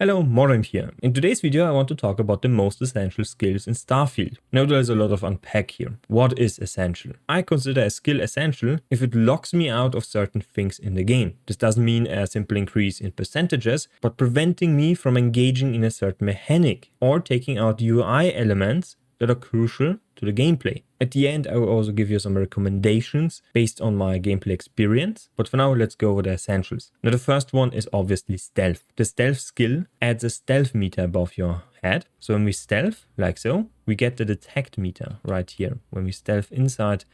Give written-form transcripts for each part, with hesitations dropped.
Hello, Morant here. In today's video I want to talk about the most essential skills in Starfield. Now there's a lot of unpack here. What is essential? I consider a skill essential if it locks me out of certain things in the game. This doesn't mean a simple increase in percentages, but preventing me from engaging in a certain mechanic or taking out UI elements that are crucial to the gameplay. At the end, I will also give you some recommendations based on my gameplay experience, but for now, let's go over the essentials. Now, the first one is obviously stealth. The stealth skill adds a stealth meter above your head. So when we stealth, like so, we get the detect meter right here. When we stealth inside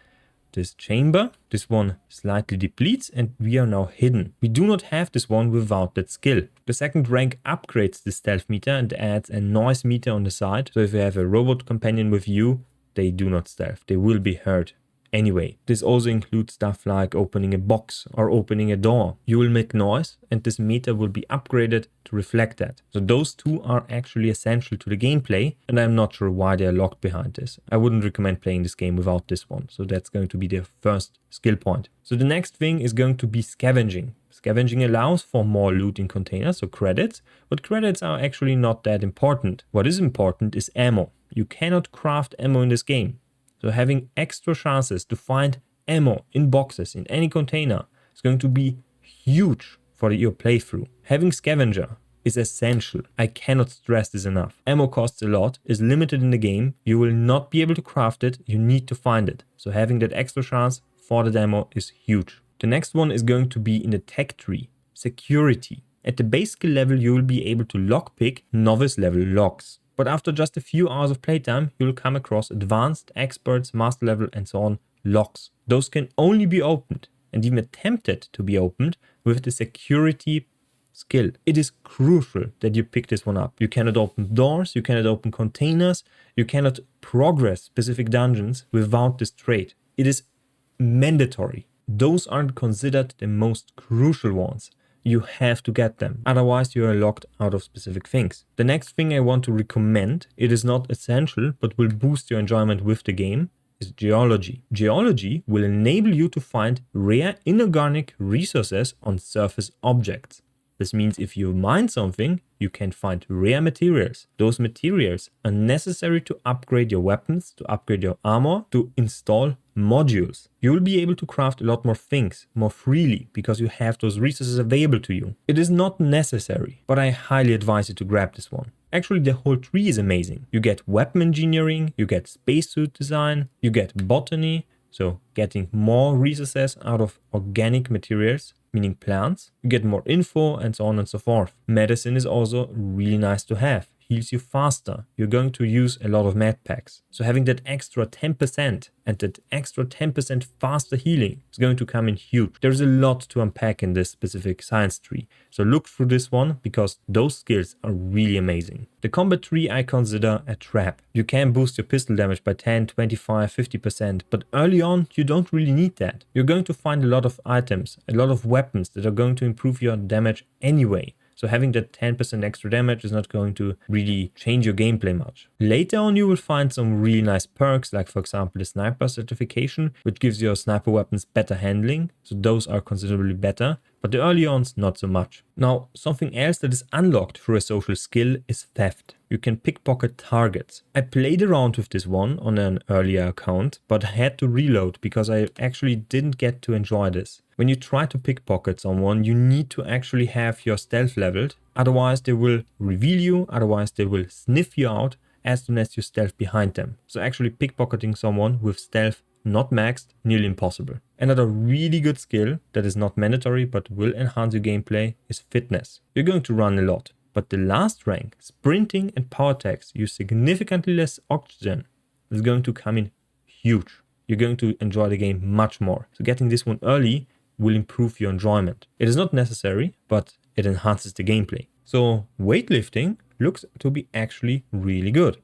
this chamber, this one slightly depletes and we are now hidden. We do not have this one without that skill. The second rank upgrades the stealth meter and adds a noise meter on the side. So if you have a robot companion with you, they do not stealth. They will be heard anyway. This also includes stuff like opening a box or opening a door. You will make noise and this meter will be upgraded to reflect that. So those two are actually essential to the gameplay and I'm not sure why they are locked behind this. I wouldn't recommend playing this game without this one. So that's going to be the first skill point. So the next thing is going to be scavenging. Scavenging allows for more loot in containers, so credits, but credits are actually not that important. What is important is ammo. You cannot craft ammo in this game. So having extra chances to find ammo in boxes in any container is going to be huge for your playthrough. Having scavenger is essential. I cannot stress this enough. Ammo costs a lot, is limited in the game. You will not be able to craft it. You need to find it. So having that extra chance for the ammo is huge. The next one is going to be in the tech tree, security. At the base skill level, you will be able to lockpick novice level locks. But after just a few hours of playtime, you will come across advanced, experts, master level and so on locks. Those can only be opened and even attempted to be opened with the security skill. It is crucial that you pick this one up. You cannot open doors, you cannot open containers, you cannot progress specific dungeons without this trait. It is mandatory. Those aren't considered the most crucial ones. You have to get them, otherwise you are locked out of specific things. The next thing I want to recommend, it is not essential but will boost your enjoyment with the game, is geology. Geology will enable you to find rare inorganic resources on surface objects. This means if you mine something, you can find rare materials. Those materials are necessary to upgrade your weapons, to upgrade your armor, to install modules. You will be able to craft a lot more things more freely because you have those resources available to you. It is not necessary, but I highly advise you to grab this one. Actually, the whole tree is amazing. You get weapon engineering, you get spacesuit design, you get botany, so getting more resources out of organic materials, meaning plants. You get more info and so on and so forth. Medicine is also really nice to have. Heals you faster. You're going to use a lot of med packs. So having that extra 10% and that extra 10% faster healing is going to come in huge. There's a lot to unpack in this specific science tree. So look through this one because those skills are really amazing. The combat tree I consider a trap. You can boost your pistol damage by 10, 25, 50%, but early on you don't really need that. You're going to find a lot of items, a lot of weapons that are going to improve your damage anyway. So having that 10% extra damage is not going to really change your gameplay much. Later on you will find some really nice perks, like for example the sniper certification, which gives your sniper weapons better handling. So those are considerably better, but the early ons not so much. Now something else that is unlocked through a social skill is theft. You can pickpocket targets. I played around with this one on an earlier account, but I had to reload because I actually didn't get to enjoy this. When you try to pickpocket someone, you need to actually have your stealth leveled. Otherwise they will reveal you, otherwise they will sniff you out as soon as you stealth behind them. So actually pickpocketing someone with stealth not maxed, nearly impossible. Another really good skill that is not mandatory but will enhance your gameplay is fitness. You're going to run a lot. But the last rank, sprinting and power attacks, use significantly less oxygen. Is going to come in huge. You're going to enjoy the game much more. So getting this one early will improve your enjoyment. It is not necessary, but it enhances the gameplay. So weightlifting looks to be actually really good.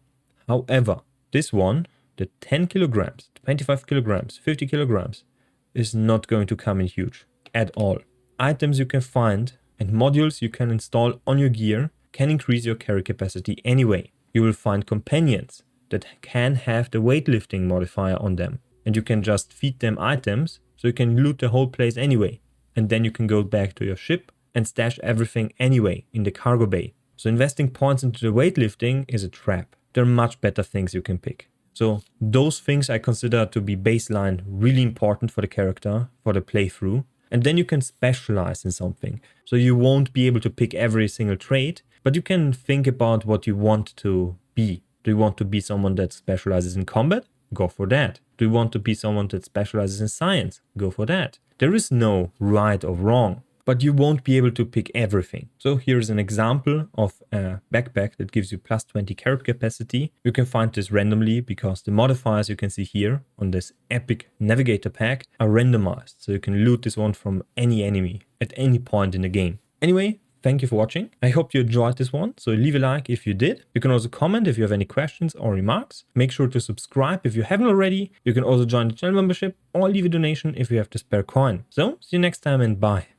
However, this one, the 10 kilograms, 25 kilograms, 50 kilograms, is not going to come in huge at all. Items you can find and modules you can install on your gear can increase your carry capacity anyway. You will find companions that can have the weightlifting modifier on them. And you can just feed them items so you can loot the whole place anyway. And then you can go back to your ship and stash everything anyway in the cargo bay. So investing points into the weightlifting is a trap. There are much better things you can pick. So those things I consider to be baseline really important for the character, for the playthrough. And then you can specialize in something. So you won't be able to pick every single trait, but you can think about what you want to be. Do you want to be someone that specializes in combat? Go for that. Do you want to be someone that specializes in science? Go for that. There is no right or wrong, but you won't be able to pick everything. So here's an example of a backpack that gives you plus 20 carrot capacity. You can find this randomly because the modifiers you can see here on this epic navigator pack are randomized. So you can loot this one from any enemy at any point in the game. Anyway, thank you for watching. I hope you enjoyed this one. So leave a like if you did. You can also comment if you have any questions or remarks. Make sure to subscribe if you haven't already. You can also join the channel membership or leave a donation if you have the spare coin. So see you next time and bye.